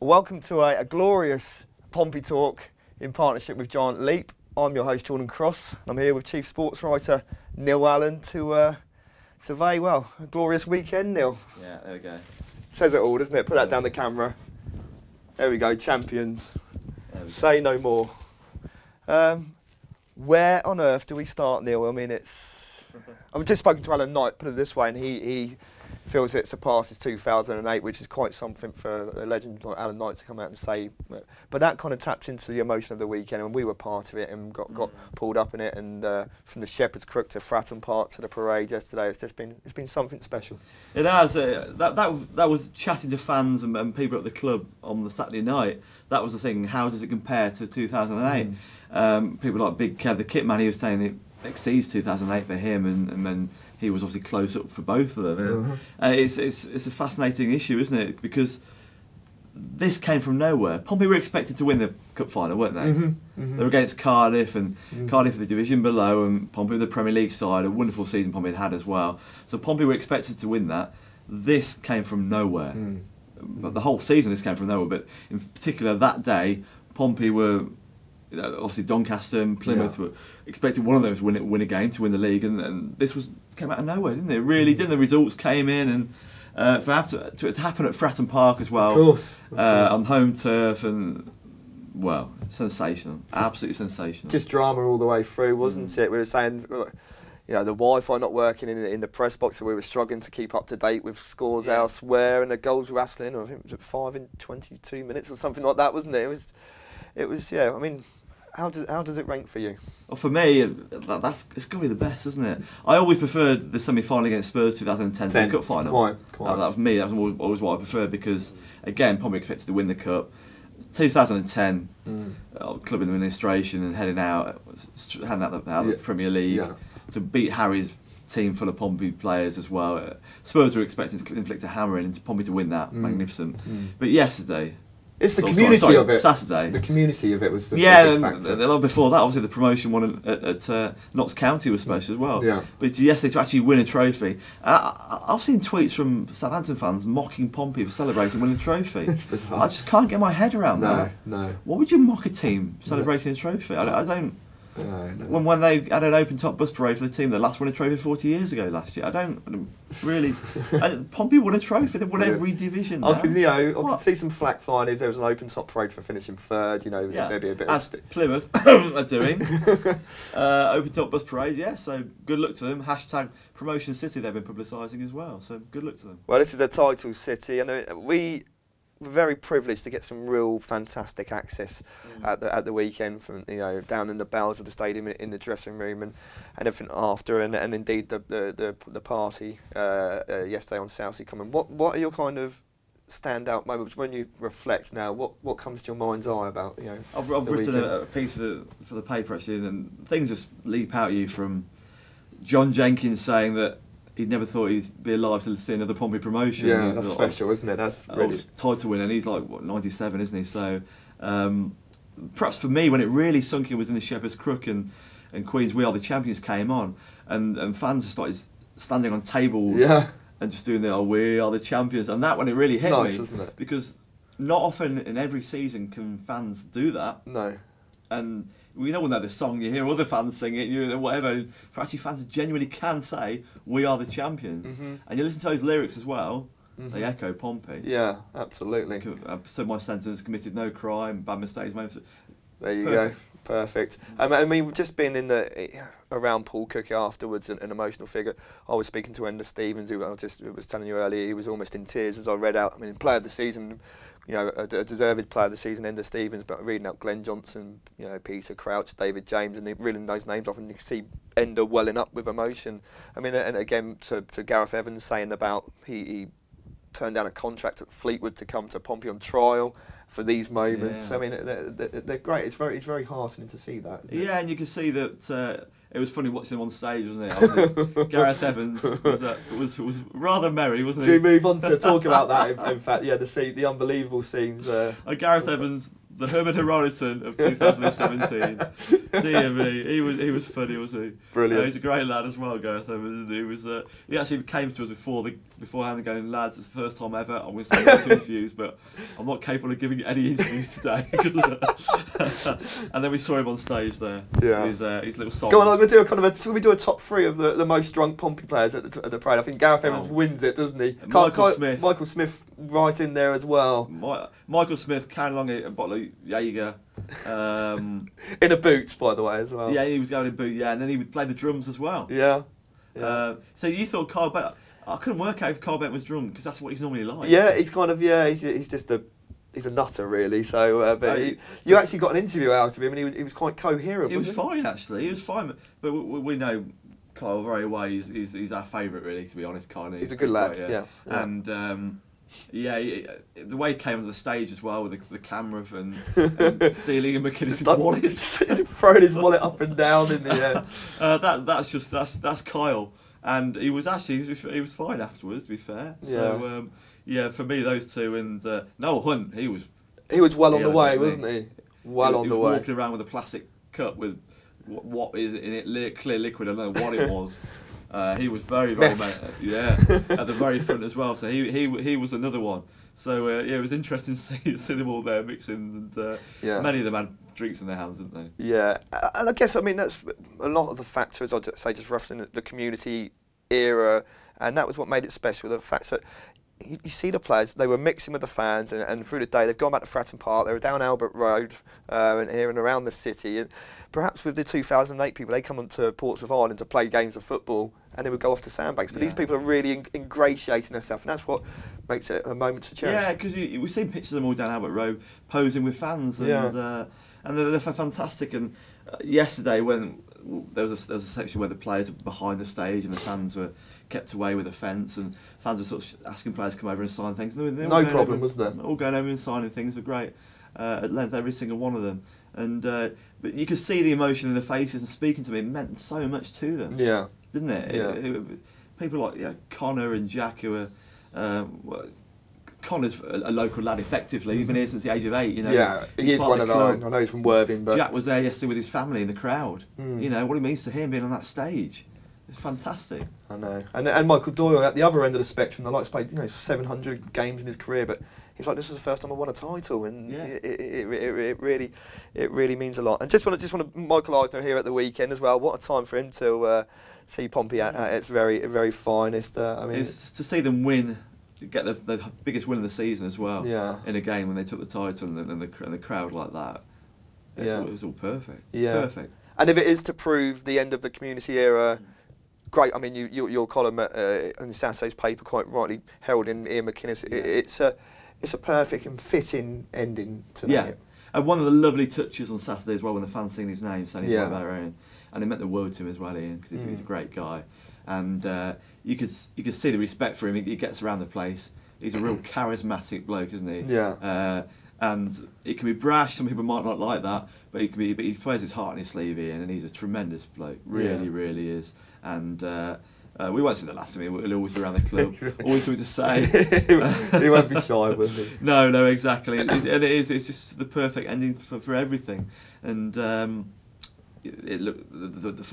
Welcome to a glorious Pompey talk in partnership with Giant Leap. I'm your host Jordan Cross. I'm here with Chief Sports Writer Neil Allen to survey, well, a glorious weekend, Neil. Yeah, there we go. Says it all, doesn't it? Put that down the camera. There we go, champions. Say no more. Where on earth do we start, Neil? I mean, I've just spoken to Alan Knight, put it this way, and he feels it surpasses 2008, which is quite something for a legend like Alan Knight to come out and say. But that kind of tapped into the emotion of the weekend, and we were part of it and got pulled up in it. And from the Shepherd's Crook to Fratton Park to the parade yesterday, it's been something special. It has. That was chatting to fans and people at the club on the Saturday night. That was the thing. How does it compare to 2008? People like Big Kev, the kit man, he was saying it exceeds 2008 for him, and then he was obviously close up for both of them. It's a fascinating issue, isn't it? Because this came from nowhere. Pompey were expected to win the cup final, weren't they? They were against Cardiff, and Cardiff the division below, and Pompey the Premier League side, a wonderful season Pompey had as well. So Pompey were expected to win that. This came from nowhere. But the whole season this came from nowhere, but in particular that day, Pompey were, obviously Doncaster and Plymouth were expecting one of them to win a game to win the league, and this came out of nowhere, didn't it? It really did. The results came in, and for it to happen at Fratton Park as well, of course. On home turf, and well, sensational, absolutely sensational. Just drama all the way through, wasn't it? We were saying, you know, the Wi-Fi not working in the press box, so we were struggling to keep up to date with scores elsewhere, and the goals were rattling. I think it was 5 in 22 minutes or something like that, wasn't it? It was. Yeah. I mean, how does it rank for you? Well, for me, it's got to be the best, isn't it? I always preferred the semi-final against Spurs 2010 to the cup final. Quite. That was me. That was always what I preferred, because again, Pompey expected to win the cup. 2010, club administration and heading out of the Premier League to beat Harry's team full of Pompey players as well. Spurs were expecting to inflict a hammering and Pompey to win that. Magnificent. But yesterday, it's the community of it. Saturday. The community of it was the big factor. And before that, obviously the promotion won at Notts County was special as well. Yeah. But yesterday to actually win a trophy, I've seen tweets from Southampton fans mocking Pompey for celebrating winning a trophy. It's bizarre. I just can't get my head around that. No. What would you mock a team celebrating a trophy? I don't. No. When they had an open top bus parade for the team that last won a trophy 40 years ago last year, I don't really. Pompey won a trophy. They've won every division. I could see some flack flying if there was an open top parade for finishing third. You know, there'd be a bit. As Plymouth are doing open top bus parade. Yeah, so good luck to them. # Promotion City they've been publicising as well. So good luck to them. Well, this is a title city, and we're very privileged to get some real fantastic access at the weekend, from down in the bowels of the stadium, in the dressing room, and everything after, and indeed the party yesterday on Southsea Common. What are your kind of standout moments when you reflect now? What comes to your mind's eye about I've written a piece for the paper actually, and things just leap out at you, from John Jenkins saying that he'd never thought he'd be alive to see another Pompey promotion. Yeah, that's special, isn't it? That's really title winner, and he's like 97, isn't he? So perhaps for me, when it really sunk in was in the Shepherd's Crook and Queen's We Are the Champions came on, and fans started standing on tables and just doing the We Are the Champions, and that when it really hit me, isn't it? Because not often in every season can fans do that. No. And we all know the song, you hear other fans sing it, whatever. For actually fans that genuinely can say, we are the champions. And you listen to those lyrics as well, they echo Pompey. Yeah, absolutely. So my sentence, committed no crime, bad mistakes. There you go, perfect. I mean, just being around Paul Cook afterwards, an emotional figure. I was speaking to Enda Stevens, who I was telling you earlier, he was almost in tears as I read out. I mean, player of the season, a deserved player of the season, Enda Stevens, but reading out Glenn Johnson, Peter Crouch, David James, and reeling those names off, and you can see Enda welling up with emotion. I mean, and again, to Gareth Evans saying about he turned down a contract at Fleetwood to come to Pompey on trial for these moments. I mean, they're great. It's very heartening to see that. Isn't it? And you can see that. It was funny watching him on stage, wasn't it? Gareth Evans was rather merry, wasn't he? Should we move on to talk about that? In fact, the unbelievable scenes. Gareth Evans the Herman Heronison of 2017. Dear me, he was funny, wasn't he? Brilliant. He's a great lad as well, Gareth Evans. He actually came to us beforehand going, lads, it's the first time ever. I'm going to say no to interviews, but I'm not capable of giving any interviews today. And then we saw him on stage there. Yeah. His little song. Go on, I'm going to do shall we do a top 3 of the most drunk Pompey players at the parade? I think Gareth Evans wins it, doesn't he? Michael Smith right in there as well. Michael Smith carrying along a bottle of Jaeger. In a boot, by the way, as well. Yeah, he was going in boot, yeah, and then he would play the drums as well. Yeah. So you thought Carl Bent... I couldn't work out if Carl Bent was drunk, because that's what he's normally like. Yeah, he's kind of, he's just he's a nutter, really. So, but you actually got an interview out of him, and he was quite coherent. He was fine, actually. He was fine, but we know Kyle very well. He's our favourite, really, to be honest. He's a good lad. Yeah. And the way he came onto the stage as well with the camera and stealing a McInnes' wallet, throwing his wallet up and down in the air. That's Kyle, and he was fine afterwards. To be fair, so for me those two and Noel Hunt, he was well on the way, wasn't he? Well on the way. Walking around with a plastic cup with what is in it, clear liquid. I don't know what it was. He was very at the very front as well. So he was another one. So it was interesting to see them all there mixing, and many of them had drinks in their hands, didn't they? Yeah, and I guess that's a lot of the factors. I'd say just referencing the community era, and that was what made it special. The fact that you see the players, they were mixing with the fans, and through the day they've gone back to Fratton Park, they were down Albert Road and here and around the city, and perhaps with the 2008 people, they come onto Portsmouth Island to play games of football, and they would go off to sandbanks. But these people are really ingratiating themselves, and that's what makes it a moment to cherish. Yeah, because we've seen pictures of them all down Albert Road posing with fans, and they're fantastic. And yesterday, when there was a section where the players were behind the stage and the fans were kept away with a fence, and fans were sort of asking players to come over and sign things. No problem, was there? All going over and signing things were great at length, every single one of them. And but you could see the emotion in their faces, and speaking to me, it meant so much to them. Yeah, didn't it? Yeah. People like Connor and Jack, who are Connor's a local lad, effectively. He's been here since the age of 8. Yeah, he is one of our own. I know he's from Worthing, but Jack was there yesterday with his family in the crowd. What it means to him being on that stage. It's fantastic. I know. And Michael Doyle at the other end of the spectrum, the likes played 700 games in his career, but he's like, this is the first time I won a title, and it really means a lot. And just want Michael Eisner here at the weekend as well. What a time for him to see Pompey at its very finest. It's to see them win, get the biggest win of the season as well. Yeah. In a game when they took the title and the crowd like that. It was all perfect. Yeah. Perfect. And if it is to prove the end of the community era. Great. I mean, your column on Saturday's paper quite rightly heralding Ian McInnes. It's a perfect and fitting ending to that. Yeah, and one of the lovely touches on Saturday as well when the fans sing his name, saying he's one of our own, and it meant the world to him as well, Ian, because he's a great guy, and you could see the respect for him. He gets around the place. He's a real charismatic bloke, isn't he? Yeah. And it can be brash. Some people might not like that, but he can be. But he plays his heart on his sleeve, Ian, and he's a tremendous bloke. Really is. And we won't say the last of him. He'll always be around the club, always something to say. He won't be shy, will he? No, exactly. And it's just the perfect ending for everything. And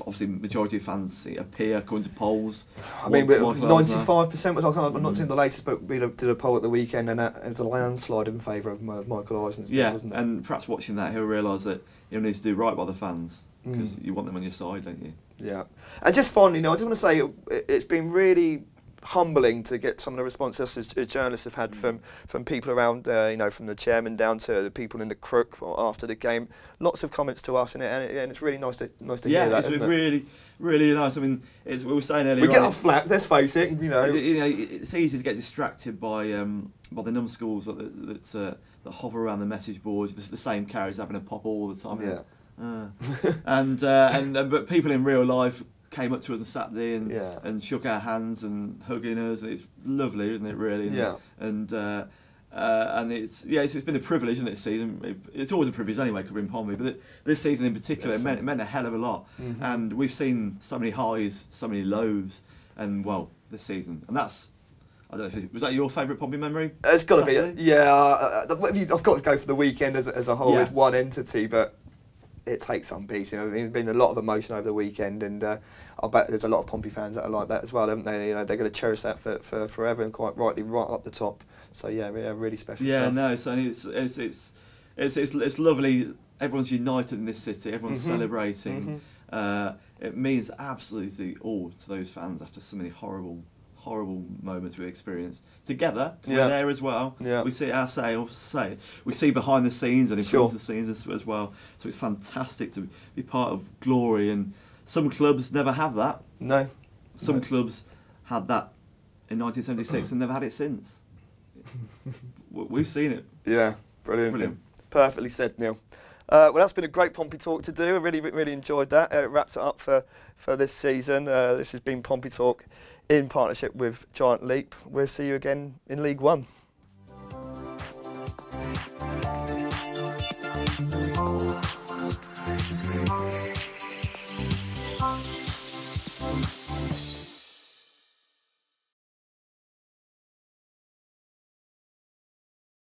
obviously, majority of fans appear according to polls. I mean, 95% was. I'm not doing the latest, but we did a poll at the weekend, and it's a landslide in favour of Michael Eisner's. Yeah, wasn't it? and perhaps watching that, he'll realise that he'll need to do right by the fans, because you want them on your side, don't you? Yeah. And just finally, I just want to say it's been really humbling to get some of the responses as journalists have had from people around, from the chairman down to the people in the crook after the game. Lots of comments to us, and it's really nice to hear that. Yeah, it's really, really nice. I mean, we were saying earlier. We get off flack. Let's face it. It's easy to get distracted by the numbskulls that hover around the message boards. The same carriers having a pop all the time. Yeah. But people in real life came up to us on Saturday and shook our hands and hugging us, and it's lovely, isn't it? Really. And it's been a privilege, isn't it? This season, it's always a privilege anyway, covering Pompey, but this season in particular, it meant a hell of a lot. And we've seen so many highs, so many lows, and this season, and that's I don't know was that your favourite Pompey memory? It's got to be, Saturday? yeah. I've got to go for the weekend as a whole, Yeah. as one entity, but it takes some piece. You know, there's been a lot of emotion over the weekend, and I bet there's a lot of Pompey fans that are like that as well, haven't they? You know, they're going to cherish that for forever, and quite rightly, right up the top. So yeah, really special Yeah, stuff. no, so it's lovely. Everyone's united in this city. Everyone's celebrating. It means absolutely all to those fans after so many horrible moments we experienced together. 'Cause we're there as well. Yeah. We see ourselves. We see behind the scenes and in front of the scenes as well. So it's fantastic to be part of glory. And some clubs never have that. No. Some clubs had that in 1976 and never had it since. We've seen it. Yeah, brilliant. Brilliant. Perfectly said, Neil. Well, that's been a great Pompey Talk to do. I really enjoyed that. It wrapped it up for this season. This has been Pompey Talk in partnership with Giant Leap. We'll see you again in League One.